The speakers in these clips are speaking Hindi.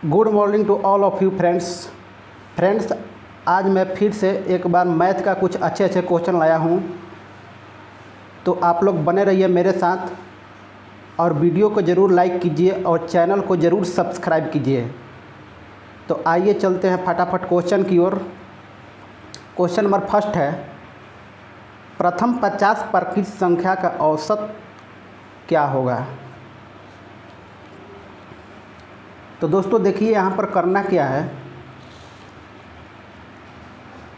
Good morning to all of you friends. आज मैं फिर से एक बार मैथ का कुछ अच्छे क्वेश्चन लाया हूँ, तो आप लोग बने रहिए मेरे साथ और वीडियो को ज़रूर लाइक कीजिए और चैनल को ज़रूर सब्सक्राइब कीजिए। तो आइए चलते हैं फटाफट क्वेश्चन की ओर। क्वेश्चन नंबर फर्स्ट है, प्रथम 50 प्राकृत संख्या का औसत क्या होगा। तो दोस्तों देखिए यहाँ पर करना क्या है,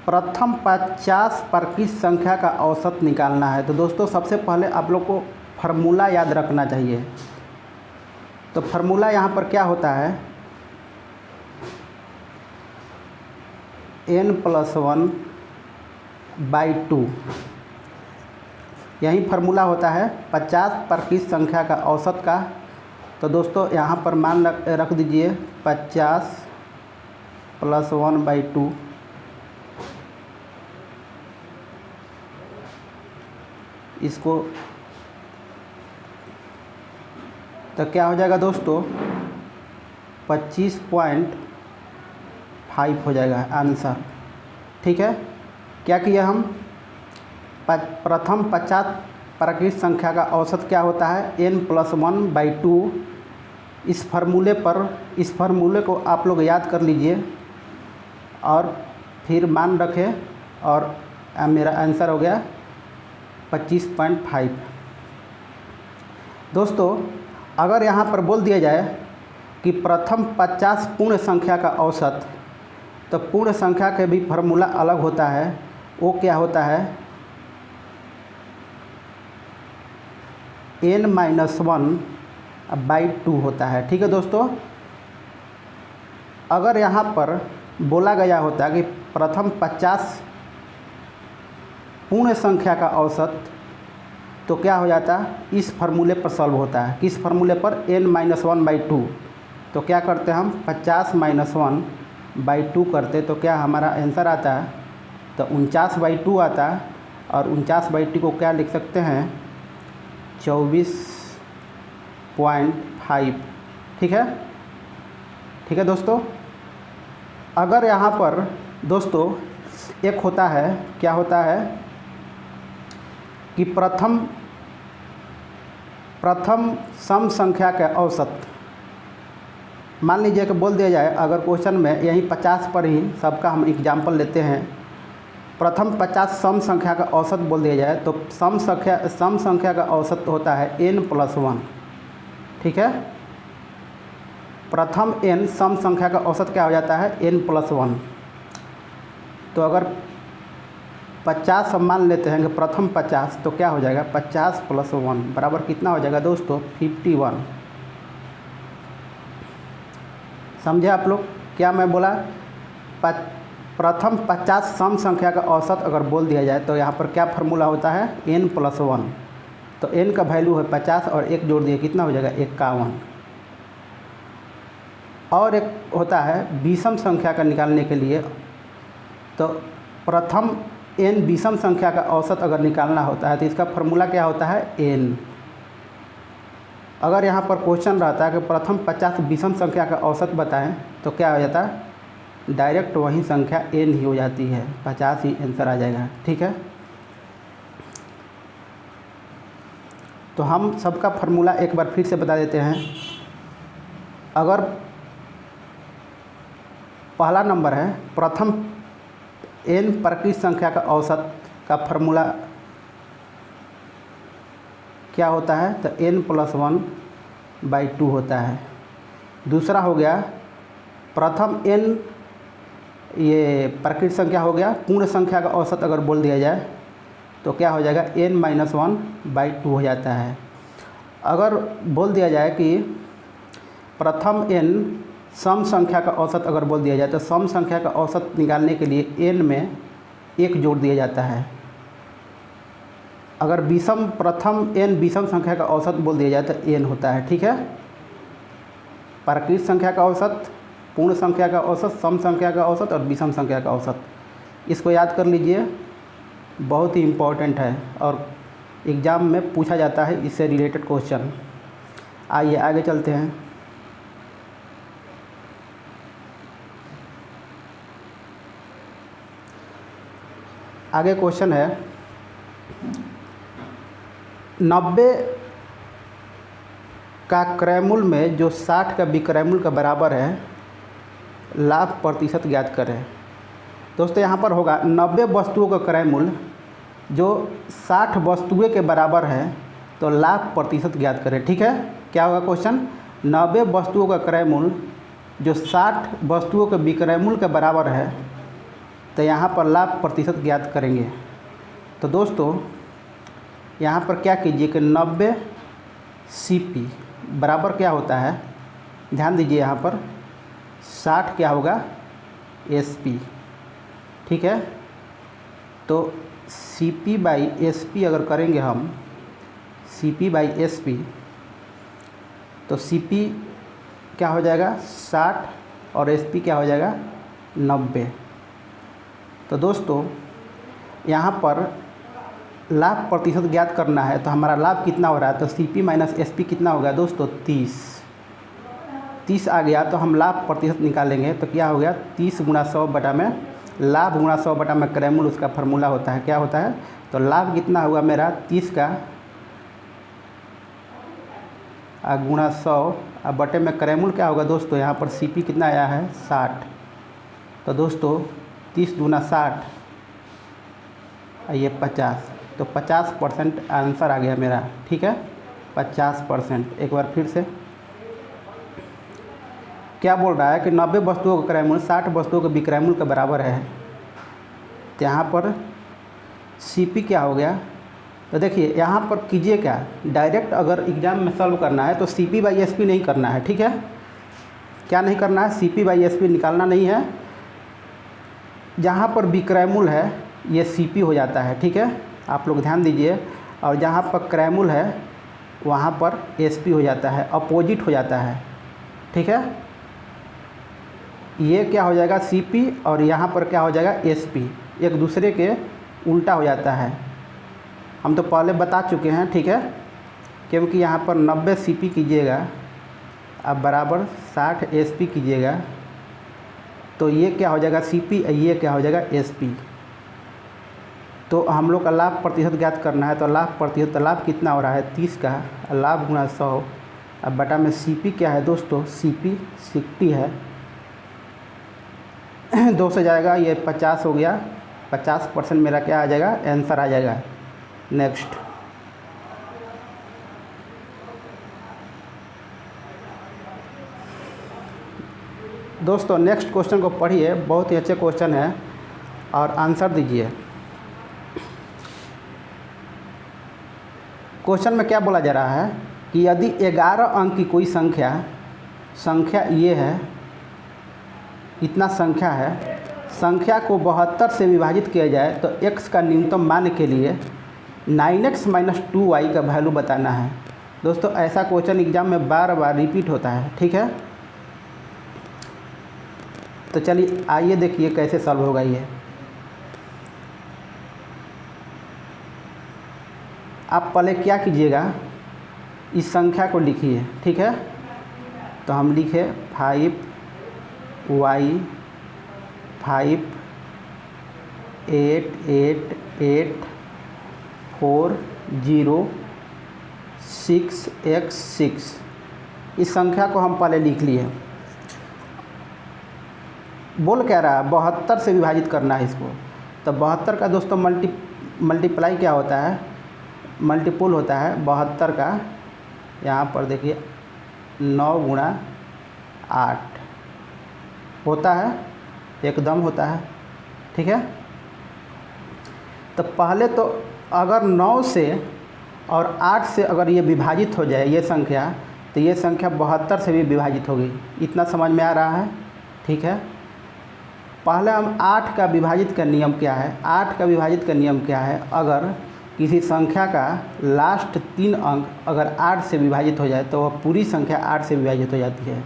प्रथम 50 प्राकृत संख्या का औसत निकालना है। तो दोस्तों सबसे पहले आप लोग को फार्मूला याद रखना चाहिए। तो फार्मूला यहाँ पर क्या होता है, n+1/2 यही फार्मूला होता है 50 प्राकृत संख्या का औसत का। तो दोस्तों यहाँ पर मान रख दीजिए 50 + 1/2 इसको, तो क्या हो जाएगा दोस्तों 25.5 हो जाएगा आंसर। ठीक है, क्या किया हम, प्रथम 50 प्राकृत संख्या का औसत क्या होता है n+1/2। इस फार्मूले को आप लोग याद कर लीजिए और फिर मान रखें और मेरा आंसर हो गया 25.5। दोस्तों अगर यहाँ पर बोल दिया जाए कि प्रथम 50 पूर्ण संख्या का औसत, तो पूर्ण संख्या के भी फार्मूला अलग होता है। वो क्या होता है, n-1/2 होता है। ठीक है दोस्तों, अगर यहाँ पर बोला गया होता कि प्रथम 50 पूर्ण संख्या का औसत, तो क्या हो जाता, इस फार्मूले पर सॉल्व होता है। किस फार्मूले पर, n-1/2। तो क्या करते हम 50 - 1/2 करते, तो क्या हमारा आंसर आता है, तो 49/2 आता है। और 49/2 को क्या लिख सकते हैं, 24.5। ठीक है दोस्तों। अगर यहाँ पर दोस्तों एक होता है, क्या होता है कि प्रथम सम संख्या का औसत, मान लीजिए कि बोल दिया जाए, अगर क्वेश्चन में यही 50 पर ही सबका हम एग्जाम्पल लेते हैं, प्रथम 50 सम संख्या का औसत बोल दिया जाए, तो सम संख्या का औसत होता है n+1। ठीक है, प्रथम n सम संख्या का औसत क्या हो जाता है, n+1। तो अगर 50 हम मान लेते हैं कि प्रथम 50, तो क्या हो जाएगा 50 + 1 बराबर कितना हो जाएगा दोस्तों, 51। समझे आप लोग क्या मैं बोला, प्रथम 50 सम संख्या का औसत अगर बोल दिया जाए, तो यहाँ पर क्या फार्मूला होता है, n+1। तो n का वैल्यू है 50 और एक जोड़ दिए, कितना हो जाएगा 51। और एक होता है विषम संख्या का निकालने के लिए, तो प्रथम n विषम संख्या का औसत अगर निकालना होता है, तो इसका फार्मूला क्या होता है, n। अगर यहाँ पर क्वेश्चन रहता है कि प्रथम 50 विषम संख्या का औसत बताएं, तो क्या हो जाता है, डायरेक्ट वही संख्या n ही हो जाती है, 50 ही आंसर आ जाएगा। ठीक है, तो हम सबका फार्मूला एक बार फिर से बता देते हैं। अगर पहला नंबर है, प्रथम n प्राकृत संख्या का औसत का फार्मूला क्या होता है, तो n+1/2 होता है। दूसरा हो गया प्रथम n, ये प्राकृत संख्या हो गया, पूर्ण संख्या का औसत अगर बोल दिया जाए, तो क्या हो जाएगा n-1/2 हो जाता है। अगर बोल दिया जाए कि प्रथम n सम संख्या का औसत अगर बोल दिया जाए, तो सम संख्या का औसत निकालने के लिए n में 1 जोड़ दिया जाता है। अगर प्रथम n विषम संख्या का औसत बोल दिया जाए, तो n होता है। ठीक है, प्राकृत संख्या का औसत, पूर्ण संख्या का औसत, सम संख्या का औसत और विषम संख्या का औसत, इसको याद कर लीजिए, बहुत ही इम्पोर्टेंट है और एग्ज़ाम में पूछा जाता है इससे रिलेटेड क्वेश्चन। आइए आगे चलते हैं। आगे क्वेश्चन है 90 का क्रयमूल्य में जो 60 का विक्रयमूल्य का बराबर है, लाभ प्रतिशत ज्ञात करें। दोस्तों यहाँ पर होगा 90 वस्तुओं का क्रय मूल्य जो 60 वस्तुएं के बराबर है, तो लाभ प्रतिशत ज्ञात करें। ठीक है, क्या होगा क्वेश्चन, 90 वस्तुओं का क्रय मूल्य जो 60 वस्तुओं के विक्रय मूल्य के बराबर है, तो यहाँ पर लाभ प्रतिशत ज्ञात करेंगे। तो दोस्तों यहाँ पर क्या कीजिए कि 90 CP बराबर क्या होता है, ध्यान दीजिए यहाँ पर 60 क्या होगा SP। ठीक है, तो CP/SP अगर करेंगे हम CP/SP, तो CP क्या हो जाएगा 60 और SP क्या हो जाएगा 90। तो दोस्तों यहाँ पर लाभ प्रतिशत ज्ञात करना है, तो हमारा लाभ कितना हो रहा है, तो CP-SP कितना हो गया दोस्तों 30 आ गया। तो हम लाभ प्रतिशत निकालेंगे, तो क्या हो गया 30 × 100 बटा में लाभ × 100 बटा में क्रय मूल्य, उसका फार्मूला होता है, क्या होता है, तो लाभ कितना हुआ मेरा 30 का गुणा 100 बटे में क्रय मूल्य क्या होगा दोस्तों, यहाँ पर CP कितना आया है 60। तो दोस्तों 30 × 60 ये 50, तो 50% आंसर आ गया मेरा। ठीक है, 50%। एक बार फिर से क्या बोल रहा है कि 90 वस्तुओं का क्रय मूल्य 60 वस्तुओं के विक्रय मूल्य के बराबर है, तो यहाँ पर CP क्या हो गया, तो देखिए यहाँ पर कीजिए क्या, डायरेक्ट अगर एग्ज़ाम में सॉल्व करना है तो CP/SP नहीं करना है। ठीक है, क्या नहीं करना है, CP/SP निकालना नहीं है। जहाँ पर विक्रय मूल्य है ये CP हो जाता है। ठीक है, आप लोग ध्यान दीजिए, और जहाँ पर क्रय मूल्य है वहाँ पर SP हो जाता है, अपोजिट हो जाता है। ठीक है, ये क्या हो जाएगा CP और यहाँ पर क्या हो जाएगा SP, एक दूसरे के उल्टा हो जाता है। हम तो पहले बता चुके हैं। ठीक है, क्योंकि यहाँ पर 90 CP कीजिएगा अब बराबर 60 SP कीजिएगा, तो ये क्या हो जाएगा CP, ये क्या हो जाएगा SP। तो हम लोग का लाभ प्रतिशत ज्ञात करना है, तो लाभ प्रतिशत, लाभ कितना हो रहा है 30 का लाभ × 100 अब बटा में CP क्या है दोस्तों, CP 60 है, 2 से जाएगा ये 50 हो गया, 50% मेरा क्या आ जाएगा आंसर आ जाएगा। नेक्स्ट दोस्तों नेक्स्ट क्वेश्चन को पढ़िए, बहुत ही अच्छे क्वेश्चन है और आंसर दीजिए। क्वेश्चन में क्या बोला जा रहा है कि यदि 11 अंक की कोई संख्या ये है, इतना संख्या है, संख्या को 72 से विभाजित किया जाए तो x का न्यूनतम मान के लिए 9x - 2y का वैल्यू बताना है। दोस्तों ऐसा क्वेश्चन एग्जाम में बार बार रिपीट होता है। ठीक है, तो चलिए आइए देखिए कैसे सॉल्व होगा ये। आप पहले क्या कीजिएगा, इस संख्या को लिखिए। ठीक है, तो हम लिखे 5y 5 8 8 8 4 0 6 x 6। इस संख्या को हम पहले लिख लिए। बोल क्या रहा है 72 से विभाजित करना है इसको, तो 72 का दोस्तों मल्टीप्लाई क्या होता है, मल्टीपुल होता है 72 का। यहाँ पर देखिए 9 × 8 होता है, एकदम होता है। ठीक है, तो पहले तो अगर 9 से और 8 से अगर ये विभाजित हो जाए ये संख्या, तो ये संख्या 72 से भी विभाजित होगी। इतना समझ में आ रहा है। ठीक है, पहले हम 8 का विभाजित का नियम क्या है, 8 का विभाजित का नियम क्या है, अगर किसी संख्या का लास्ट 3 अंक अगर 8 से विभाजित हो जाए तो वह पूरी संख्या 8 से विभाजित हो जाती है।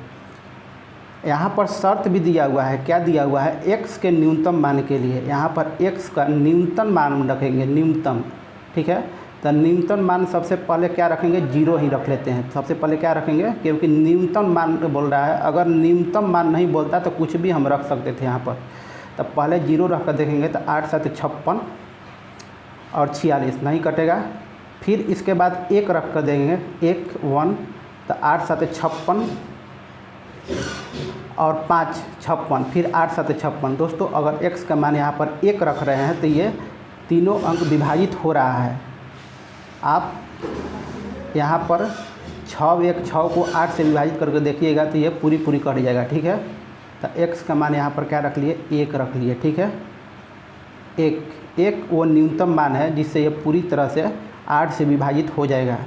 यहाँ पर शर्त भी दिया हुआ है, क्या दिया हुआ है, x के न्यूनतम मान के लिए यहाँ पर x का न्यूनतम मान रखेंगे, न्यूनतम। ठीक है, तो न्यूनतम मान सबसे पहले क्या रखेंगे, 0 ही रख लेते हैं। सबसे पहले क्या रखेंगे, क्योंकि न्यूनतम मान बोल रहा है, अगर न्यूनतम मान नहीं बोलता तो कुछ भी हम रख सकते थे यहाँ पर। तब पहले 0 रख कर देखेंगे तो 8 × 7 = 56, और 46 नहीं कटेगा। फिर इसके बाद एक रख कर देंगे, 1 1 तो 8 7 56 और 5 56, फिर 8 7 56। दोस्तों अगर x का मान यहाँ पर 1 रख रहे हैं तो ये तीनों अंक विभाजित हो रहा है। आप यहाँ पर 6 1 6 को 8 से विभाजित करके देखिएगा तो ये पूरी कट जाएगा। ठीक है, तो x का मान यहाँ पर क्या रख लिए, 1 रख लिए। ठीक है, एक वो न्यूनतम मान है जिससे ये पूरी तरह से 8 से विभाजित हो जाएगा।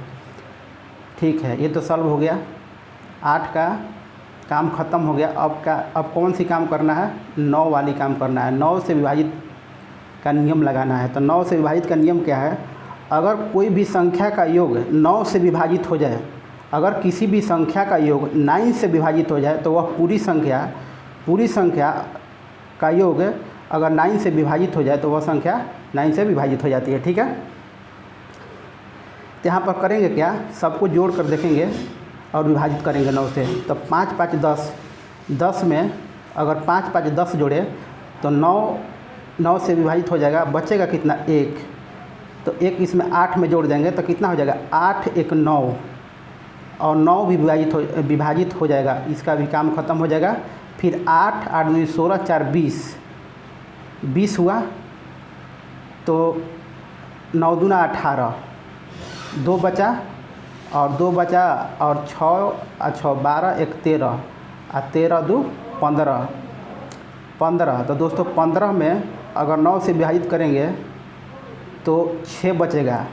ठीक है, ये तो सॉल्व हो गया, 8 का काम ख़त्म हो गया। अब कौन सी काम करना है, 9 वाली काम करना है। 9 से विभाजित का नियम लगाना है। तो 9 से विभाजित का नियम क्या है, अगर कोई भी संख्या का योग 9 से विभाजित हो जाए, अगर किसी भी संख्या का योग 9 से विभाजित हो जाए तो वह पूरी संख्या का योग अगर 9 से विभाजित हो जाए तो वह संख्या 9 से विभाजित हो जाती है। ठीक है, तो यहाँ पर करेंगे क्या, सबको जोड़ कर देखेंगे और विभाजित करेंगे 9 से। तो 5 5 10, 10 में अगर 5 5 10 जोड़े तो 9 से विभाजित हो जाएगा, बचेगा कितना, 1। तो 1 इसमें 8 में जोड़ देंगे तो कितना हो जाएगा, 8 1 9, और 9 भी विभाजित हो जाएगा, इसका भी काम ख़त्म हो जाएगा। फिर 8 8 2 16 4 20 हुआ, तो 9 दूना 18, 2 बचा और 6 और 6 12 1 13 और 13 2 15। तो दोस्तों 15 में अगर 9 से विभाजित करेंगे तो 6 बचेगा।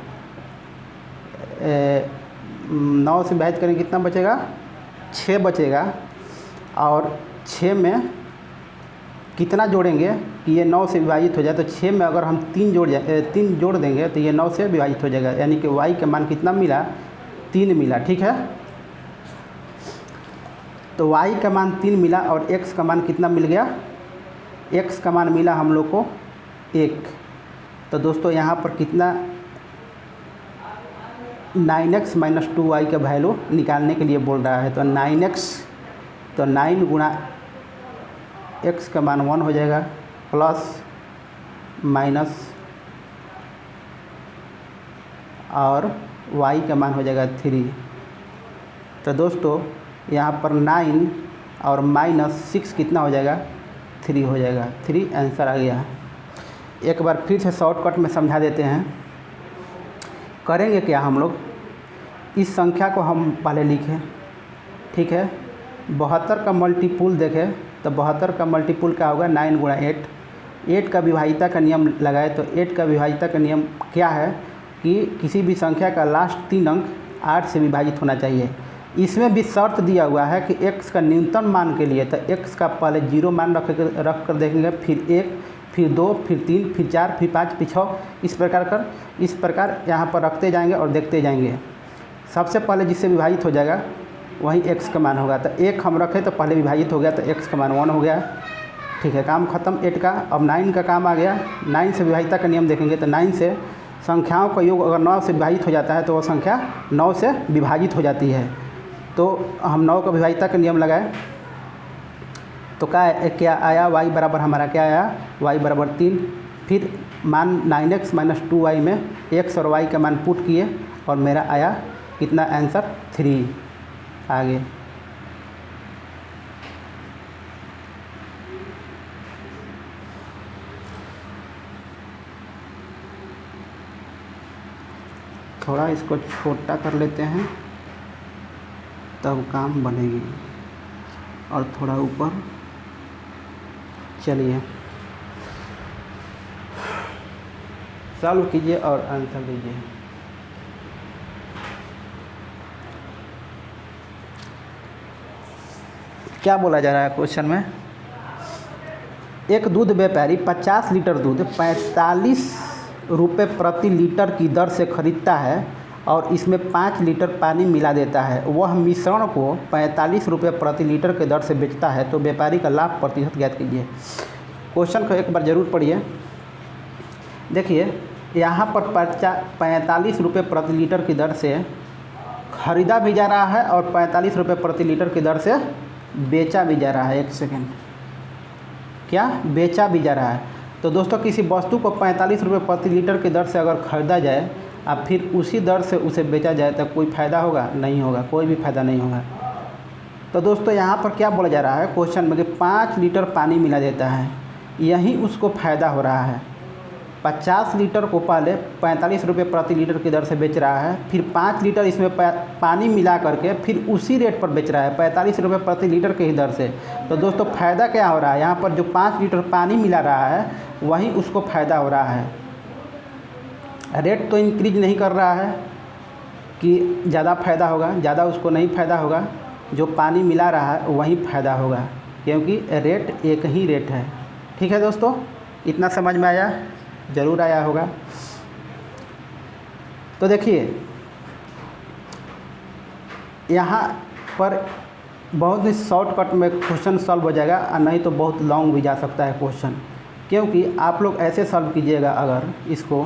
9 से विभाजित करेंगे कितना बचेगा, 6 बचेगा। और 6 में कितना जोड़ेंगे कि ये 9 से विभाजित हो जाए, तो 6 में अगर हम 3 जोड़ देंगे तो ये 9 से विभाजित हो जाएगा, यानी कि y का मान कितना मिला, 3 मिला। ठीक है, तो y का मान 3 मिला और x का मान कितना मिल गया, x का मान मिला हम लोग को 1। तो दोस्तों यहाँ पर कितना, 9x - 2y का वैल्यू निकालने के लिए बोल रहा है। तो 9x, तो 9 गुणा x का मान 1 हो जाएगा, प्लस माइनस और y का मान हो जाएगा 3। तो दोस्तों यहाँ पर 9 और -6 कितना हो जाएगा, 3 हो जाएगा। 3 आंसर आ गया। एक बार फिर से शॉर्टकट में समझा देते हैं। करेंगे क्या, हम लोग इस संख्या को हम पहले लिखें। ठीक है, 72 का मल्टीपुल देखें तो 72 का मल्टीपुल क्या होगा, 9 गुणा 8। 8 का विभाजिता का नियम लगाए तो 8 का विभाजिता का नियम क्या है कि किसी भी संख्या का लास्ट 3 अंक 8 से विभाजित होना चाहिए। इसमें भी शर्त दिया हुआ है कि x का न्यूनतम मान के लिए तो x का पहले 0 मान रख कर देखेंगे, फिर 1, फिर 2, फिर 3, फिर 4, फिर 5, फिर 6, इस प्रकार यहाँ पर रखते जाएंगे और देखते जाएंगे। सबसे पहले जिससे विभाजित हो जाएगा वही x का मान होगा। तो 1 हम रखें तो पहले विभाजित हो गया तो x का मान 1 हो गया। ठीक है, काम खत्म 8 का। अब 9 का काम आ गया। 9 से विभाजिता का नियम देखेंगे तो 9 से संख्याओं का योग अगर 9 से विभाजित हो जाता है तो वह संख्या 9 से विभाजित हो जाती है। तो हम 9 का विभाजिता का नियम लगाए तो क्या आया, y बराबर हमारा क्या आया, y बराबर 3। फिर मान 9x - 2y में x और y का मान पुट किए और मेरा आया कितना आंसर, 3। आगे थोड़ा इसको छोटा कर लेते हैं तब काम बनेगी, और थोड़ा ऊपर। चलिए सॉल्व कीजिए और आंसर दीजिए। क्या बोला जा रहा है क्वेश्चन में, एक दूध व्यापारी 50 लीटर दूध 45 रुपये प्रति लीटर की दर से खरीदता है और इसमें 5 लीटर पानी मिला देता है। वह मिश्रण को 45 रुपये प्रति लीटर के दर से बेचता है, तो व्यापारी का लाभ प्रतिशत ज्ञात कीजिए। क्वेश्चन को एक बार ज़रूर पढ़िए। देखिए यहाँ पर 45 रुपये प्रति लीटर की दर से खरीदा भी जा रहा है और 45 रुपये प्रति लीटर की दर से बेचा भी जा रहा है। एक सेकेंड, क्या बेचा भी जा रहा है। तो दोस्तों किसी वस्तु को 45 रुपये प्रति लीटर की दर से अगर ख़रीदा जाए और फिर उसी दर से उसे बेचा जाए तो कोई फ़ायदा होगा? नहीं होगा, कोई भी फ़ायदा नहीं होगा। तो दोस्तों यहाँ पर क्या बोला जा रहा है क्वेश्चन में कि 5 लीटर पानी मिला देता है, यही उसको फ़ायदा हो रहा है। 50 लीटर को पहले 45 रुपये प्रति लीटर की दर से बेच रहा है, फिर 5 लीटर इसमें पानी मिला करके फिर उसी रेट पर बेच रहा है 45 रुपये प्रति लीटर के ही दर से। तो दोस्तों फ़ायदा क्या हो रहा है? यहाँ पर जो 5 लीटर पानी मिला रहा है वही उसको फ़ायदा हो रहा है। रेट तो इंक्रीज नहीं कर रहा है कि ज़्यादा फ़ायदा होगा, ज़्यादा उसको नहीं फ़ायदा होगा। जो पानी मिला रहा है वही फ़ायदा होगा, क्योंकि रेट एक ही रेट है। ठीक है दोस्तों, इतना समझ में आया? ज़रूर आया होगा। तो देखिए यहाँ पर बहुत ही शॉर्टकट में क्वेश्चन सॉल्व हो जाएगा, और नहीं तो बहुत लॉन्ग भी जा सकता है क्वेश्चन। क्योंकि आप लोग ऐसे सॉल्व कीजिएगा अगर इसको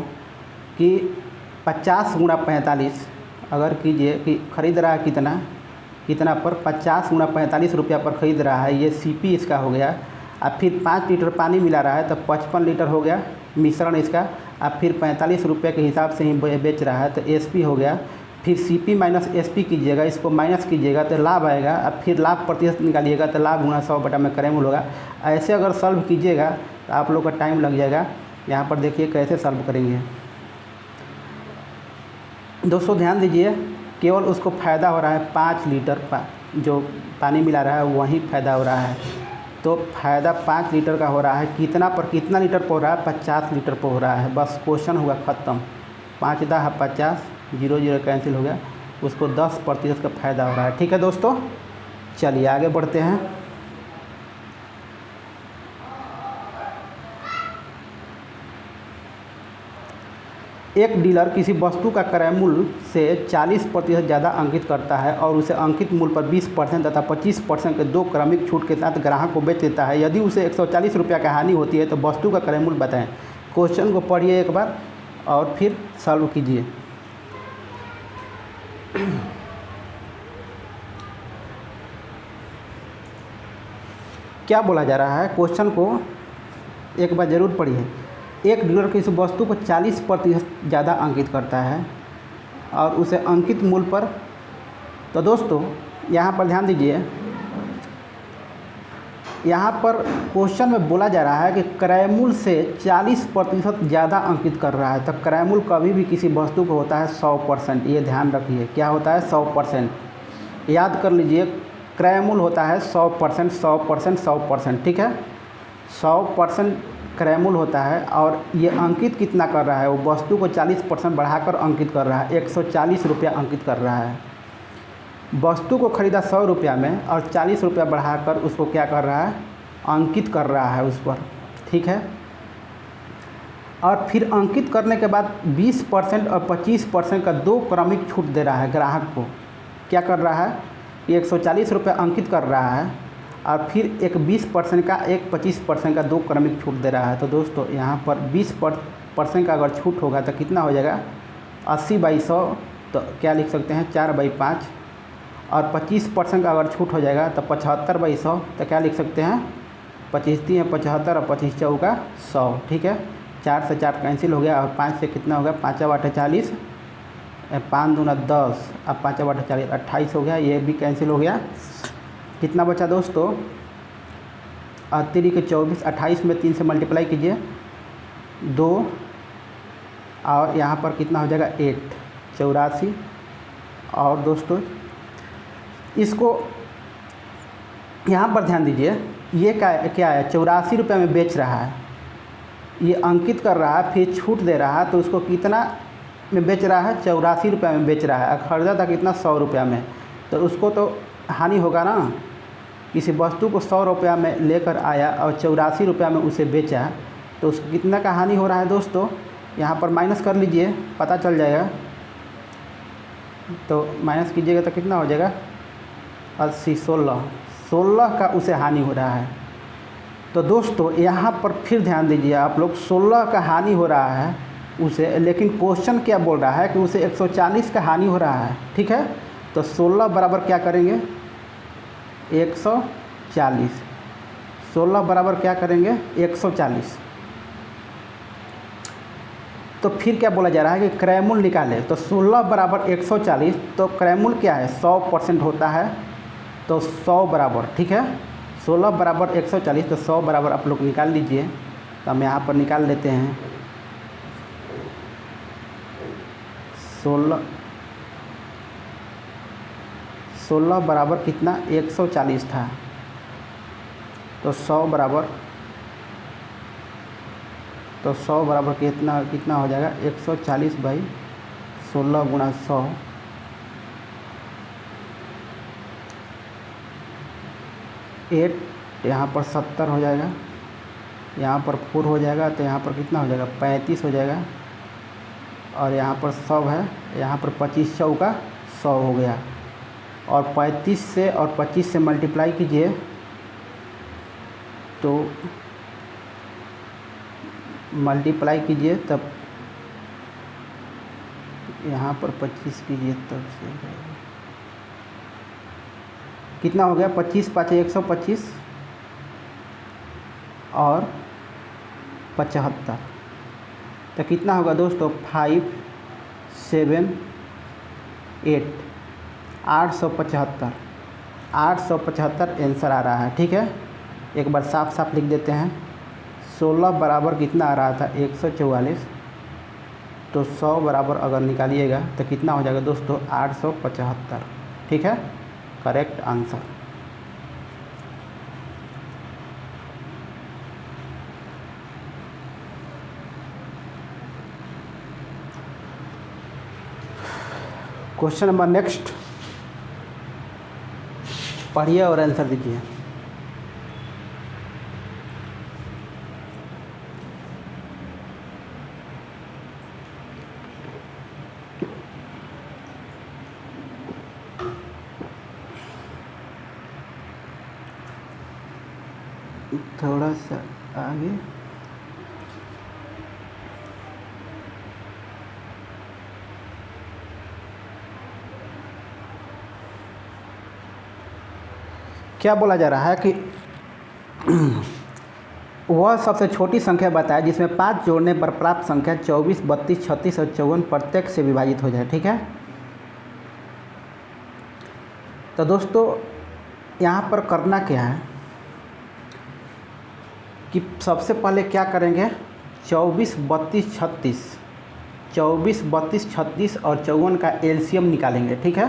कि 50 गुणा 45 अगर कीजिए कि ख़रीद रहा है कितना पर 50 गुणा 45 रुपया पर ख़रीद रहा है, ये सीपी इसका हो गया। अब फिर 5 लीटर पानी मिला रहा है तो 55 लीटर हो गया मिश्रण इसका। अब फिर 45 रुपये के हिसाब से ही बेच रहा है तो एसपी हो गया। फिर सीपी माइनस एसपी कीजिएगा, इसको माइनस कीजिएगा तो लाभ आएगा। अब फिर लाभ प्रतिशत निकालिएगा तो लाभ गुणा 100 बटा में क्रयमूल्य होगा। ऐसे अगर सॉल्व कीजिएगा तो आप लोग का टाइम लग जाएगा। यहाँ पर देखिए कैसे सॉल्व करेंगे। दोस्तों ध्यान दीजिए, केवल उसको फ़ायदा हो रहा है 5 लीटर जो पानी मिला रहा है वही फ़ायदा हो रहा है। तो फ़ायदा 5 लीटर का हो रहा है। कितना लीटर पर हो रहा है? 50 लीटर पर हो रहा है। बस क्वेश्चन हुआ ख़त्म। 5 10 50, 0 0 कैंसिल हो गया। उसको 10% का फ़ायदा हो रहा है। ठीक है दोस्तों, चलिए आगे बढ़ते हैं। एक डीलर किसी वस्तु का क्रय मूल्य से 40% ज़्यादा अंकित करता है और उसे अंकित मूल्य पर 20% तथा 25% के 2 क्रमिक छूट के साथ ग्राहक को बेच देता है। यदि उसे 140 रुपये का हानि होती है तो वस्तु का क्रय मूल्य बताएं। क्वेश्चन को पढ़िए एक बार और फिर सॉल्व कीजिए। क्या बोला जा रहा है क्वेश्चन को एक बार ज़रूर पढ़िए। एक डीलर किसी वस्तु को 40% ज़्यादा अंकित करता है और उसे अंकित मूल्य पर, तो दोस्तों यहाँ पर ध्यान दीजिए, यहाँ पर क्वेश्चन में बोला जा रहा है कि क्रय मूल्य से 40% ज़्यादा अंकित कर रहा है। तो क्रय मूल्य कभी भी किसी वस्तु को होता है 100%। ये ध्यान रखिए, क्या होता है? 100%। याद कर लीजिए, क्रय मूल्य होता है 100%, 100%, 100%। ठीक है, 100% क्रय मूल्य होता है। और ये अंकित कितना कर रहा है? वो वस्तु को 40% बढ़ाकर अंकित कर रहा है, 140 रुपया अंकित कर रहा है। वस्तु को ख़रीदा 100 रुपया में और 40 रुपया बढ़ाकर उसको क्या कर रहा है? अंकित कर रहा है उस पर। ठीक है, और फिर अंकित करने के बाद 20% और 25% का 2 क्रमिक छूट दे रहा है ग्राहक को। क्या कर रहा है? 140 रुपये अंकित कर रहा है और फिर एक 20% का, एक 25% का 2 क्रमिक छूट दे रहा है। तो दोस्तों यहाँ पर 20% का अगर छूट होगा तो कितना हो जाएगा? 80/100। तो क्या लिख सकते हैं? 4/5। और 25% का अगर छूट हो जाएगा तो 75/100। तो क्या लिख सकते हैं? 25 है 75 और 25 चौका 100। ठीक है, 4 से 4 कैंसिल हो गया और 5 से कितना हो गया? 5/40, 5 दूना 10 अब 5/40 28 हो गया। ये भी कैंसिल हो गया। कितना बचा दोस्तों? 3 के 24, 28 में 3 से मल्टीप्लाई कीजिए 2 और यहाँ पर कितना हो जाएगा? 8, 84। और दोस्तों इसको यहाँ पर ध्यान दीजिए, ये क्या है? 84 रुपये में बेच रहा है, ये अंकित कर रहा है, फिर छूट दे रहा है। तो उसको कितना में बेच रहा है? 84 रुपये में बेच रहा है। ख़रीदा था कितना? 100 रुपया में। तो उसको तो हानि होगा ना। किसी वस्तु को 100 रुपया में लेकर आया और 84 रुपया में उसे बेचा, तो उसको कितना का हानि हो रहा है दोस्तों? यहाँ पर माइनस कर लीजिए, पता चल जाएगा। तो माइनस कीजिएगा तो कितना हो जाएगा? 80, 16 का उसे हानि हो रहा है। तो दोस्तों यहाँ पर फिर ध्यान दीजिए आप लोग, 16 का हानि हो रहा है उसे, लेकिन क्वेश्चन क्या बोल रहा है कि उसे 140 का हानि हो रहा है। ठीक है, तो 16 बराबर क्या करेंगे? 140। 16 बराबर क्या करेंगे? 140। तो फिर क्या बोला जा रहा है कि क्रयमूल निकालें। तो 16 बराबर 140, तो क्रयमूल क्या है 100% होता है, तो 100 बराबर, ठीक है 16 बराबर 140, तो 100 बराबर आप लोग निकाल लीजिए। तो हम यहाँ पर निकाल लेते हैं 16 बराबर कितना 140 था, तो 100 बराबर कितना हो जाएगा 140 बाई 16 गुणा 100, 8 यहाँ पर 70 हो जाएगा, यहाँ पर 4 हो जाएगा, तो यहाँ पर कितना हो जाएगा 35 हो जाएगा, और यहाँ पर 100 है, यहाँ पर 25 100 का 100 हो गया। और 35 से और 25 से मल्टीप्लाई कीजिए तो मल्टीप्लाई कीजिए तब यहाँ पर 25 कीजिए तब से कितना हो गया 25 5 125 और 75, तो कितना होगा दोस्तों 5 7 8 875 आंसर आ रहा है। ठीक है, एक बार साफ साफ लिख देते हैं। 16 बराबर कितना आ रहा था 144, तो 100 बराबर अगर निकालिएगा तो कितना हो जाएगा दोस्तों 875। ठीक है, correct answer. Question number next पढ़िए और आंसर दीजिए। थोड़ा सा आगे क्या बोला जा रहा है कि वह सबसे छोटी संख्या बताए जिसमें 5 जोड़ने पर प्राप्त संख्या 24, 32, 36 और 54 प्रत्येक से विभाजित हो जाए। ठीक है, तो दोस्तों यहाँ पर करना क्या है कि सबसे पहले क्या करेंगे 24, 32, 36, 24, 32, 36 और 54 का एलसीएम निकालेंगे। ठीक है,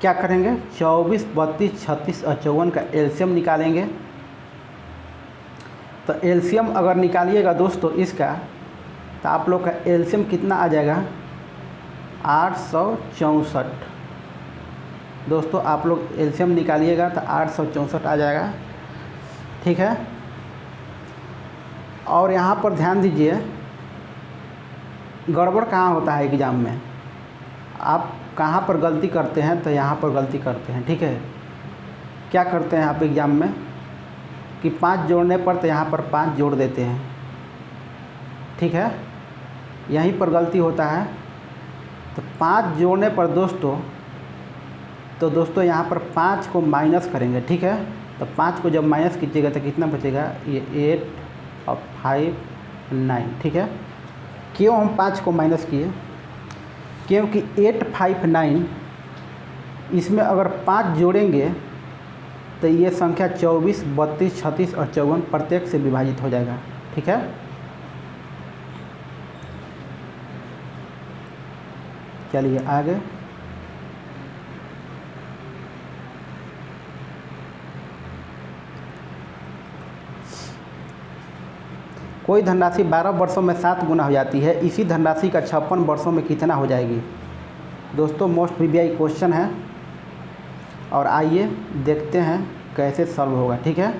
क्या करेंगे 24, 32, 36 और 54 का एलसीएम निकालेंगे। तो एलसीएम अगर निकालिएगा दोस्तों इसका, तो आप लोग का एलसीएम कितना आ जाएगा 864। दोस्तों आप लोग एलसीएम निकालिएगा तो 864 आ जाएगा। ठीक है, और यहाँ पर ध्यान दीजिए गड़बड़ कहाँ होता है एग्ज़ाम में, आप कहाँ पर गलती करते हैं, तो यहाँ पर गलती करते हैं। ठीक है, क्या करते हैं आप एग्ज़ाम में कि 5 जोड़ने पर तो यहाँ पर 5 जोड़ देते हैं। ठीक है, यहीं पर गलती होता है। तो 5 जोड़ने पर दोस्तों यहाँ पर 5 को माइनस करेंगे। ठीक है, तो 5 को जब माइनस कीजिएगा तो कितना बचेगा, ये 8 और 5 9। ठीक है, क्यों हम 5 को माइनस किए, क्योंकि 8 5 9 इसमें अगर 5 जोड़ेंगे तो ये संख्या 24, 32, 36 और 54 प्रत्येक से विभाजित हो जाएगा। ठीक है, चलिए आगे। कोई धनराशि 12 वर्षों में 7 गुना हो जाती है, इसी धनराशि का 56 वर्षों में कितना हो जाएगी। दोस्तों मोस्ट वीवीआई क्वेश्चन है और आइए देखते हैं कैसे सॉल्व होगा। ठीक है,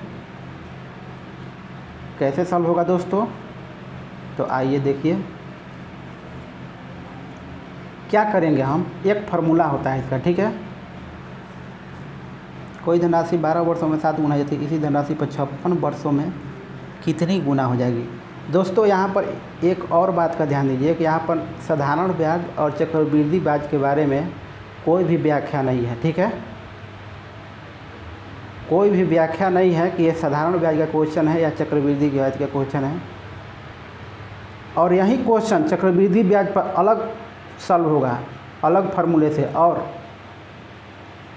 कैसे सॉल्व होगा दोस्तों, तो आइए देखिए क्या करेंगे हम। एक फार्मूला होता है इसका। ठीक है, कोई धनराशि 12 वर्षों में 7 गुना हो जाती है, इसी धनराशि पर 56 वर्षों में कितनी गुना हो जाएगी। दोस्तों यहाँ पर एक और बात का ध्यान दीजिए कि यहाँ पर साधारण ब्याज और चक्रवृद्धि ब्याज के बारे में कोई भी व्याख्या नहीं है। ठीक है, कोई भी व्याख्या नहीं है कि ये साधारण ब्याज का क्वेश्चन है या चक्रवृद्धि ब्याज का क्वेश्चन है। और यही क्वेश्चन चक्रवृद्धि ब्याज पर अलग सॉल्व होगा, अलग फार्मूले से, और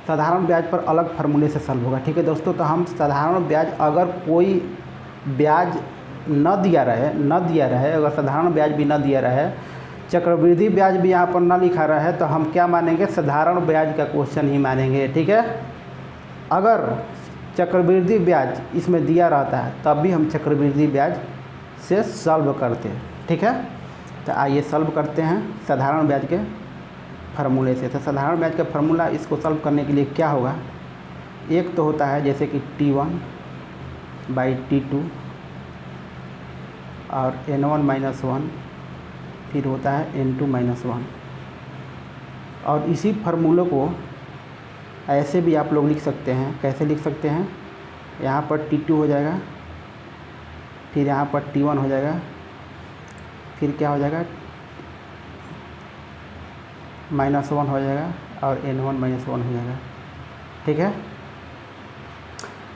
साधारण ब्याज पर अलग फार्मूले से सॉल्व होगा। ठीक है दोस्तों, तो हम साधारण ब्याज, अगर कोई ब्याज न दिया रहे, अगर साधारण ब्याज भी न दिया रहे, चक्रवृद्धि ब्याज भी यहाँ पर न लिखा रहा है, तो हम क्या मानेंगे, साधारण ब्याज का क्वेश्चन ही मानेंगे। ठीक है, अगर चक्रवृद्धि ब्याज इसमें दिया रहता है तब भी हम चक्रवृद्धि ब्याज से सॉल्व करते हैं। ठीक है, तो आइए सॉल्व करते हैं साधारण ब्याज के फार्मूले से। तो साधारण ब्याज का फार्मूला, इसको सॉल्व करने के लिए क्या होगा, एक तो होता है जैसे कि T1/T2 और N1-1, फिर होता है N2-1। और इसी फार्मूले को ऐसे भी आप लोग लिख सकते हैं। कैसे लिख सकते हैं, यहाँ पर T2 हो जाएगा, फिर यहाँ पर T1 हो जाएगा, फिर क्या हो जाएगा, -1 हो जाएगा, और N1-1 हो जाएगा। ठीक है,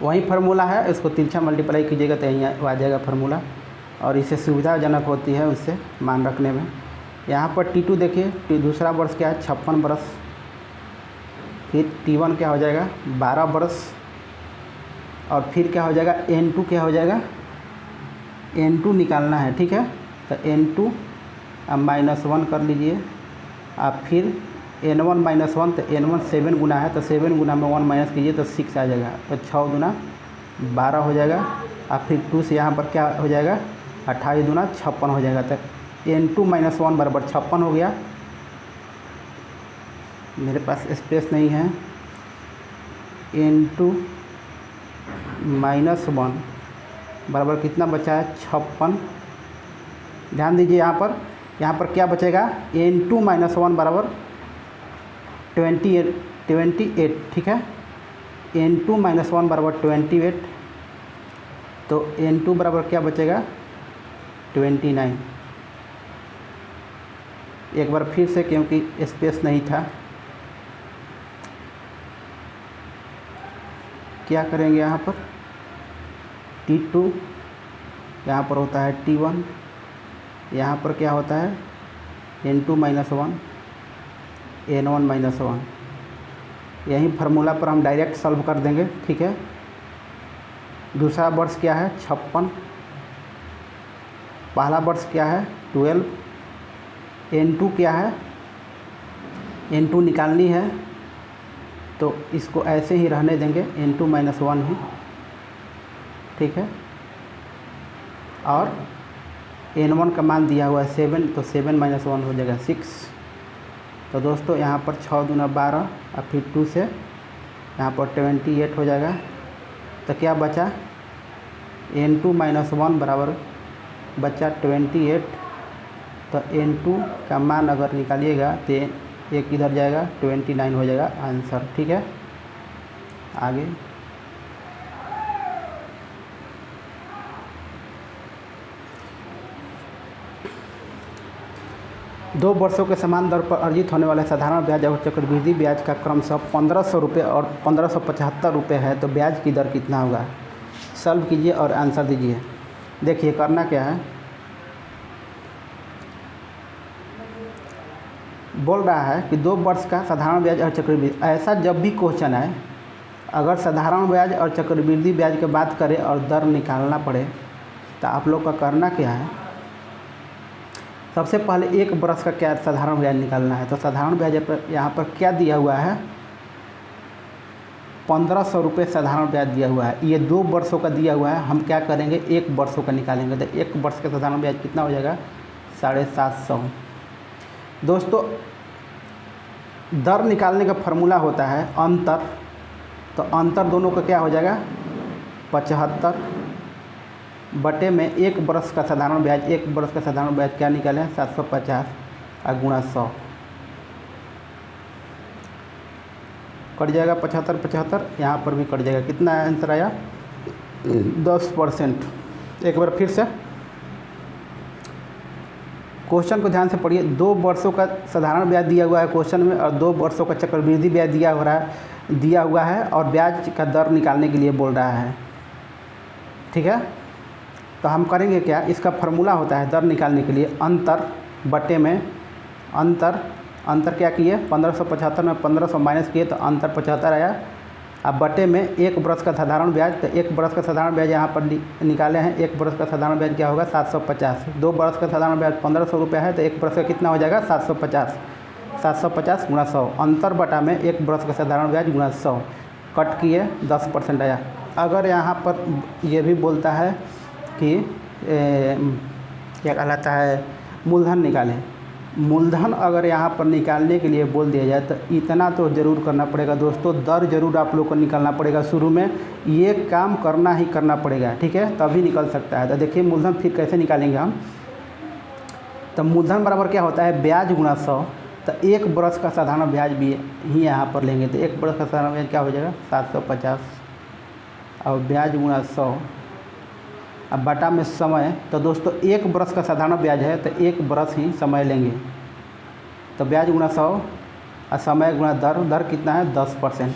वही फार्मूला है, इसको तिरछा मल्टीप्लाई कीजिएगा तो यहीं आ जाएगा फार्मूला, और इसे सुविधाजनक होती है उससे मान रखने में। यहाँ पर T2 देखिए, दूसरा वर्ष क्या है, 56 वर्ष, फिर T1 क्या हो जाएगा, 12 वर्ष, और फिर क्या हो जाएगा, N2 क्या हो जाएगा, N2 निकालना है। ठीक है, तो N2 -1 कर लीजिए, आप फिर N1-1, तो N1 7 गुना है, तो 7 गुना में 1 माइनस कीजिए तो 6 आ जाएगा, तो 6 दूना 12 हो जाएगा, और फिर 2 से यहाँ पर क्या हो जाएगा, 28 दूना 56 हो जाएगा। तो N2-1 बराबर 56 हो गया। मेरे पास स्पेस नहीं है, N2-1 बराबर कितना बचा है, 56। ध्यान दीजिए यहाँ पर क्या बचेगा, N2-1 बराबर 28। ठीक है, N2-1 बराबर 28, तो N2 बराबर क्या बचेगा, 29। एक बार फिर से, क्योंकि स्पेस नहीं था, क्या करेंगे, यहाँ पर T2, यहाँ पर होता है T1, यहाँ पर क्या होता है N2-1, N1-1। यही फार्मूला पर हम डायरेक्ट सॉल्व कर देंगे। ठीक है, दूसरा वर्ष क्या है, 56, पहला वर्ष क्या है, 12, N2 क्या है, N2 निकालनी है, तो इसको ऐसे ही रहने देंगे, N2-1 ही। ठीक है, और N1 का मान दिया हुआ है 7, तो 7-1 हो जाएगा 6। तो दोस्तों यहाँ पर 6 दूना 12, और फिर 2 से यहाँ पर 28 हो जाएगा। तो क्या बचा, N2-1 बराबर बचा 28। तो N2 का मान अगर निकालिएगा तो एक इधर जाएगा, 29 हो जाएगा आंसर। ठीक है, आगे दो वर्षों के समान दर पर अर्जित होने वाले साधारण ब्याज और चक्रवृद्धि ब्याज का क्रमशः 1500 रुपये और 1575 रुपये है, तो ब्याज की दर कितना होगा। सॉल्व कीजिए और आंसर दीजिए। देखिए करना क्या है, बोल रहा है कि 2 वर्ष का साधारण ब्याज और चक्रवृद्धि, ऐसा जब भी क्वेश्चन आए, अगर साधारण ब्याज और चक्रवृद्धि ब्याज की बात करें और दर निकालना पड़े, तो आप लोग का करना क्या है, सबसे पहले 1 वर्ष का क्या साधारण ब्याज निकालना है। तो साधारण ब्याज पर यहाँ पर क्या दिया हुआ है, 1500 रुपये साधारण ब्याज दिया हुआ है। ये 2 वर्षों का दिया हुआ है, हम क्या करेंगे 1 वर्षों का निकालेंगे। तो 1 वर्ष का साधारण ब्याज कितना हो जाएगा, 750। दोस्तों दर निकालने का फार्मूला होता है अंतर, तो अंतर दोनों का क्या हो जाएगा 75 बटे में 1 वर्ष का साधारण ब्याज। 1 वर्ष का साधारण ब्याज क्या निकालें 750 और गुणा 100 कट जाएगा 75, यहाँ पर भी कट जाएगा। कितना आंसर आया 10%। एक बार फिर से क्वेश्चन को ध्यान से पढ़िए। 2 वर्षों का साधारण ब्याज दिया हुआ है क्वेश्चन में, और 2 वर्षों का चक्रवृद्धि ब्याज दिया हुआ है और ब्याज का दर निकालने के लिए बोल रहा है। ठीक है, तो हम करेंगे क्या, इसका फार्मूला होता है दर निकालने के लिए अंतर बटे में अंतर क्या किए, 1575 में 1500 माइनस किए तो अंतर 75 आया। अब बटे में एक बरस का साधारण ब्याज, तो एक बरस का साधारण ब्याज यहाँ पर निकाले हैं। एक बरस का साधारण ब्याज क्या होगा 750। 2 बरस का साधारण ब्याज 1500 रुपया है, तो एक बरस का कितना हो जाएगा 750। 750 गुणा 100, अंतर बटा में एक बरस का साधारण ब्याज गुणा 100, कट किए 10% आया। अगर यहाँ पर ये भी बोलता है कि क्या कहलाता है मूलधन निकालें, मूलधन अगर यहाँ पर निकालने के लिए बोल दिया जाए तो इतना तो ज़रूर करना पड़ेगा दोस्तों, दर ज़रूर आप लोग को निकालना पड़ेगा। शुरू में ये काम करना ही करना पड़ेगा, ठीक है, तभी निकल सकता है। तो देखिए मूलधन फिर कैसे निकालेंगे हम, तो मूलधन बराबर क्या होता है ब्याज गुणा 100। तो एक बरस का साधारण ब्याज भी ही यहाँ पर लेंगे, तो एक बरस का साधारण ब्याज क्या हो जाएगा 750 और ब्याज गुणा 100। अब बटा में समय, तो दोस्तों एक बरस का साधारण ब्याज है तो एक बरस ही समय लेंगे, तो ब्याज गुणा 100 और समय गुणा दर, दर कितना है 10%।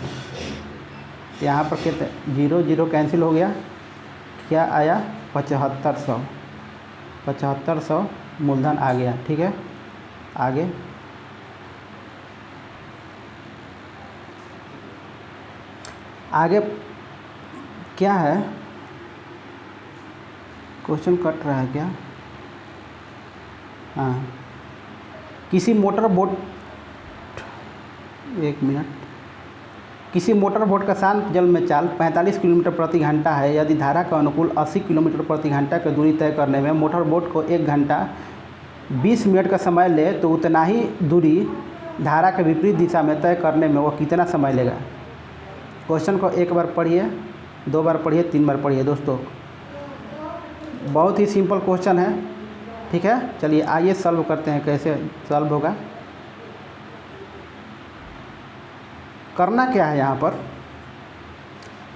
यहाँ पर कितने 0 0 कैंसिल हो गया, क्या आया 7500। 7500 मूलधन आ गया, ठीक है। आगे आगे क्या है, क्वेश्चन कट रहा है क्या, हाँ, किसी मोटर बोट, एक मिनट, किसी मोटर बोट का शांत जल में चाल 45 किलोमीटर प्रति घंटा है। यदि धारा का अनुकूल 80 किलोमीटर प्रति घंटा की दूरी तय करने में मोटर बोट को 1 घंटा 20 मिनट का समय ले, तो उतना ही दूरी धारा के विपरीत दिशा में तय करने में वो कितना समय लेगा। क्वेश्चन को एक बार पढ़िए, 2 बार पढ़िए, 3 बार पढ़िए दोस्तों, बहुत ही सिंपल क्वेश्चन है, ठीक है। चलिए आइए सॉल्व करते हैं, कैसे सॉल्व होगा। करना क्या है यहाँ पर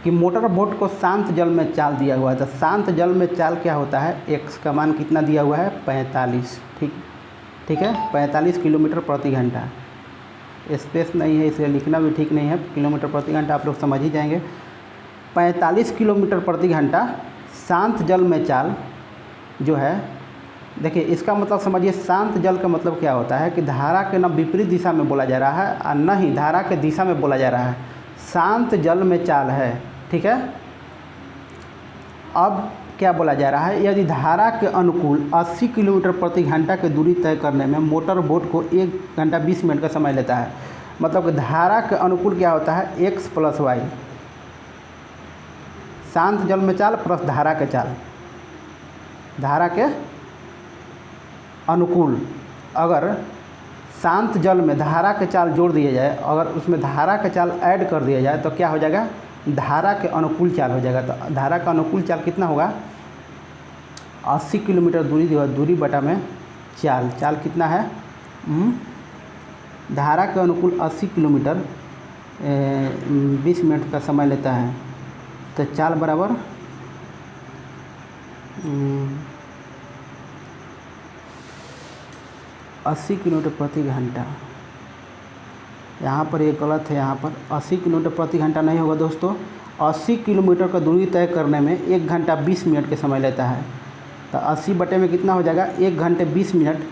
कि मोटर बोट को शांत जल में चाल दिया हुआ है, तो शांत जल में चाल क्या होता है, एक्स का मान कितना दिया हुआ है 45, ठीक है, 45 किलोमीटर प्रति घंटा। स्पेस नहीं है इसलिए लिखना भी ठीक नहीं है, किलोमीटर प्रति घंटा आप लोग समझ ही जाएंगे। 45 किलोमीटर प्रति घंटा शांत जल में चाल जो है, देखिए इसका मतलब समझिए, शांत जल का मतलब क्या होता है कि धारा के न विपरीत दिशा में बोला जा रहा है और न ही धारा के दिशा में बोला जा रहा है, शांत जल में चाल है, ठीक है। अब क्या बोला जा रहा है, यदि धारा के अनुकूल 80 किलोमीटर प्रति घंटा की दूरी तय करने में मोटर बोट को 1 घंटा 20 मिनट का समय लेता है, मतलब कि धारा के अनुकूल क्या होता है x + y, शांत जल में चाल प्लस धारा के चाल, धारा के अनुकूल। अगर शांत जल में धारा के चाल जोड़ दिया जाए, अगर उसमें धारा के चाल ऐड कर दिया जाए तो क्या हो जाएगा, धारा के अनुकूल चाल हो जाएगा। तो धारा का अनुकूल चाल कितना होगा 80 किलोमीटर दूरी बटा में चाल कितना है, धारा के अनुकूल 80 किलोमीटर 20 मिनट का समय लेता है, तो चाल बराबर 80 किलोमीटर प्रति घंटा। यहाँ पर ये गलत है, यहाँ पर 80 किलोमीटर प्रति घंटा नहीं होगा दोस्तों, 80 किलोमीटर का दूरी तय करने में 1 घंटा 20 मिनट के समय लेता है। तो 80 बटे में कितना हो जाएगा, 1 घंटे 20 मिनट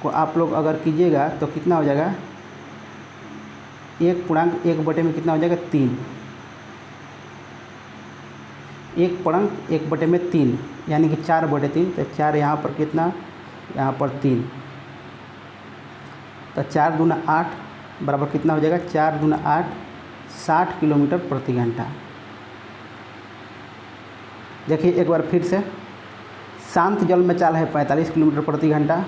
को आप लोग अगर कीजिएगा तो कितना हो जाएगा, 1 बटे में कितना हो जाएगा 3, 1 बटे में 3 यानी कि 4 बटे 3, तो 4 यहाँ पर कितना, यहाँ पर 3, तो 4 दूना 8 बराबर कितना हो जाएगा, 4 दूना 8 60 किलोमीटर प्रति घंटा। देखिए एक बार फिर से, शांत जल में चाल है 45 किलोमीटर प्रति घंटा,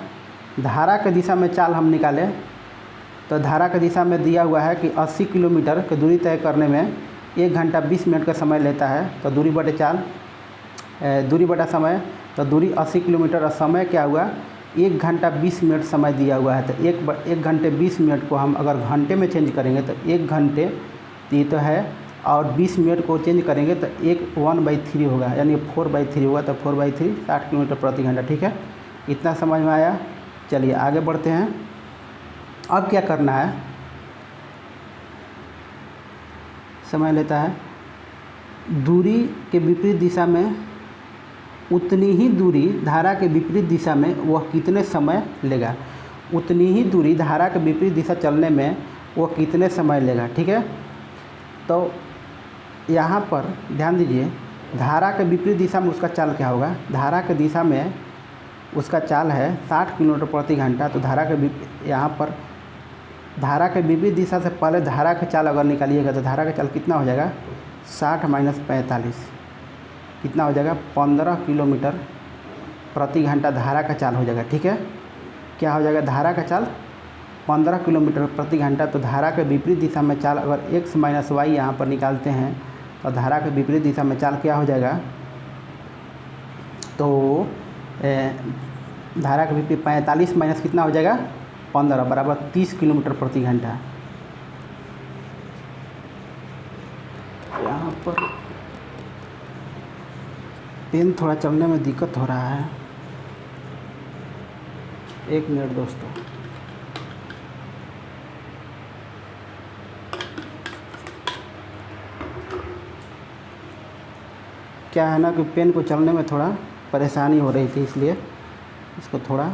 धारा के दिशा में चाल हम निकालें तो धारा की दिशा में दिया हुआ है कि 80 किलोमीटर की दूरी तय करने में 1 घंटा 20 मिनट का समय लेता है। तो दूरी बटे चाल, दूरी बटा समय, तो दूरी 80 किलोमीटर और समय क्या हुआ 1 घंटा 20 मिनट समय दिया हुआ है। तो 1 घंटे 20 मिनट को हम अगर घंटे में चेंज करेंगे तो 1 घंटे ये तो है, और 20 मिनट को चेंज करेंगे तो 1/3 होगा, यानी 4/3 होगा। तो 4/3 60 किलोमीटर प्रति घंटा, ठीक है। इतना समझ में आया। चलिए आगे बढ़ते हैं। अब क्या करना है, समय लेता है दूरी के विपरीत दिशा में उतनी ही दूरी धारा के विपरीत दिशा में वह कितने समय लेगा। उतनी ही दूरी धारा के विपरीत दिशा चलने में वह कितने समय लेगा। ठीक है, तो यहाँ पर ध्यान दीजिए, धारा के विपरीत दिशा में उसका चाल क्या होगा। धारा के दिशा में उसका चाल है 60 किलोमीटर प्रति घंटा। तो यहाँ पर धारा के विपरीत दिशा से पहले धारा का चाल अगर निकालिएगा तो धारा का चाल कितना हो जाएगा, 60 माइनस 45 कितना हो जाएगा, 15 किलोमीटर प्रति घंटा धारा का चाल हो जाएगा। ठीक है, क्या हो जाएगा, धारा का चाल 15 किलोमीटर प्रति घंटा। तो धारा के विपरीत दिशा में चाल अगर x माइनस वाई यहाँ पर निकालते हैं तो धारा के विपरीत दिशा में चाल क्या हो जाएगा, तो धारा के विपरीत 45 माइनस कितना हो जाएगा, 15 बराबर 30 किलोमीटर प्रति घंटा। यहाँ पर पेन थोड़ा चलने में दिक्कत हो रहा है, 1 मिनट दोस्तों। क्या है ना कि पेन को चलने में थोड़ा परेशानी हो रही थी, इसलिए इसको थोड़ा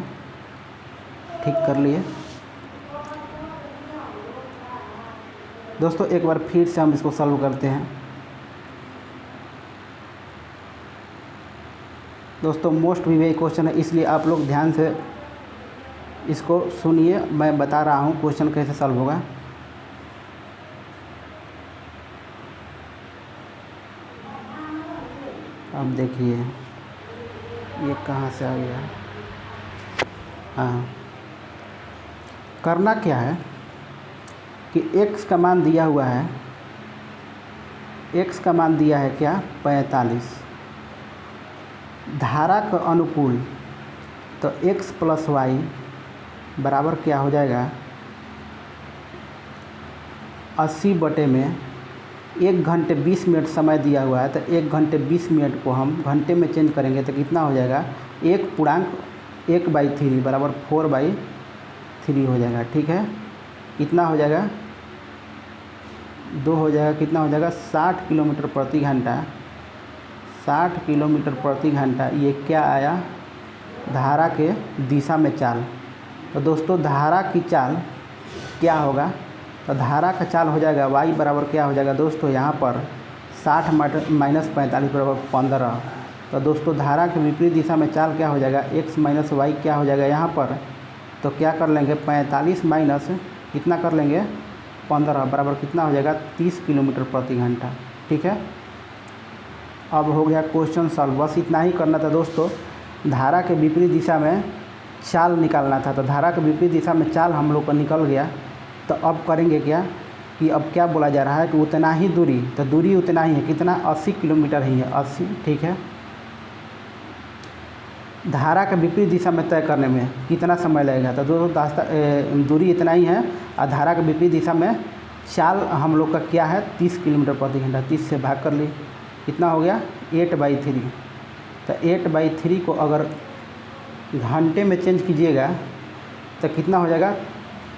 ठीक कर लिए। दोस्तों एक बार फिर से हम इसको सॉल्व करते हैं। दोस्तों मोस्ट वीवी क्वेश्चन है, इसलिए आप लोग ध्यान से इसको सुनिए, मैं बता रहा हूँ क्वेश्चन कैसे सॉल्व होगा। अब देखिए ये कहाँ से आ गया। हाँ, करना क्या है कि x का मान दिया हुआ है, x का मान दिया है क्या, 45। धारा के अनुकूल तो x प्लस वाई बराबर क्या हो जाएगा, 80 बटे में 1 घंटे 20 मिनट समय दिया हुआ है। तो 1 घंटे 20 मिनट को हम घंटे में चेंज करेंगे तो कितना हो जाएगा, 1/3 बराबर 4/3 हो जाएगा। ठीक है, कितना हो जाएगा, 2 हो जाएगा, कितना हो जाएगा, 60 किलोमीटर प्रति घंटा। 60 किलोमीटर प्रति घंटा ये क्या आया, धारा के दिशा में चाल। तो दोस्तों धारा की चाल क्या होगा, तो धारा का चाल हो जाएगा y बराबर क्या हो जाएगा दोस्तों, यहाँ पर 60 माइनस 45 बराबर 15। तो दोस्तों धारा के विपरीत दिशा में चाल क्या हो जाएगा, x माइनस वाई क्या हो जाएगा यहाँ पर, तो क्या कर लेंगे, 45 माइनस कितना कर लेंगे, 15 बराबर कितना हो जाएगा, 30 किलोमीटर प्रति घंटा। ठीक है, अब हो गया क्वेश्चन सॉल्व। बस इतना ही करना था दोस्तों, धारा के विपरीत दिशा में चाल निकालना था। तो धारा के विपरीत दिशा में चाल हम लोग का निकल गया। तो अब करेंगे क्या कि अब क्या बोला जा रहा है कि उतना ही दूरी, तो दूरी उतना ही है, कितना, 80 किलोमीटर ही है, 80। ठीक है, धारा के विपरीत दिशा में तय करने में कितना समय लगेगा, तो दोस्तों दूरी इतना ही है और धारा के विपरीत दिशा में चाल हम लोग का क्या है, 30 किलोमीटर प्रति घंटा। 30 से भाग कर लिए, कितना हो गया, 8/3। तो 8/3 को अगर घंटे में चेंज कीजिएगा तो कितना हो जाएगा,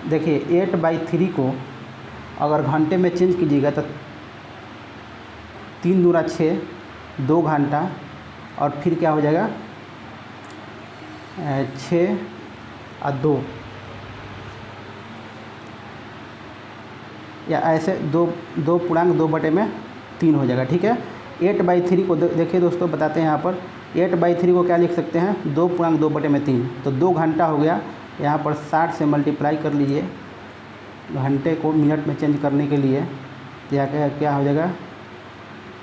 देखिए 8/3 को अगर घंटे में चेंज कीजिएगा तो 3 दूना 6, 2 घंटा, और फिर क्या हो जाएगा, 6 और 2, या ऐसे 2/2 हो जाएगा। ठीक है, 8/3 को देखिए दोस्तों बताते हैं, यहाँ पर 8/3 को क्या लिख सकते हैं, 2/2/3। तो 2 घंटा हो गया। यहाँ पर 60 से मल्टीप्लाई कर लीजिए, घंटे को मिनट में चेंज करने के लिए। तो यहाँ क्या हो जाएगा,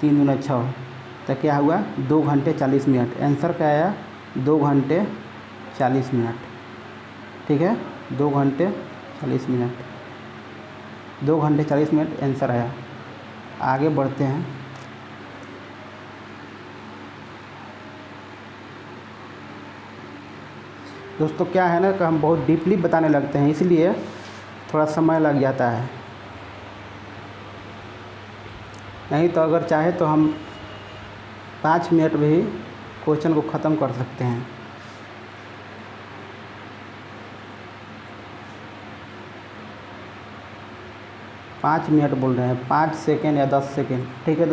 3 दूना 6, तो क्या हुआ, 2 घंटे 40 मिनट। आंसर क्या आया, 2 घंटे 40 मिनट। ठीक है, 2 घंटे 40 मिनट, 2 घंटे 40 मिनट आंसर आया। आगे बढ़ते हैं। दोस्तों क्या है ना कि हम बहुत डीपली बताने लगते हैं, इसलिए थोड़ा समय लग जाता है। नहीं तो अगर चाहे तो हम 5 मिनट में ही क्वेश्चन को ख़त्म कर सकते हैं। पाँच मिनट बोल रहे हैं, 5 सेकेंड या 10 सेकेंड। ठीक है।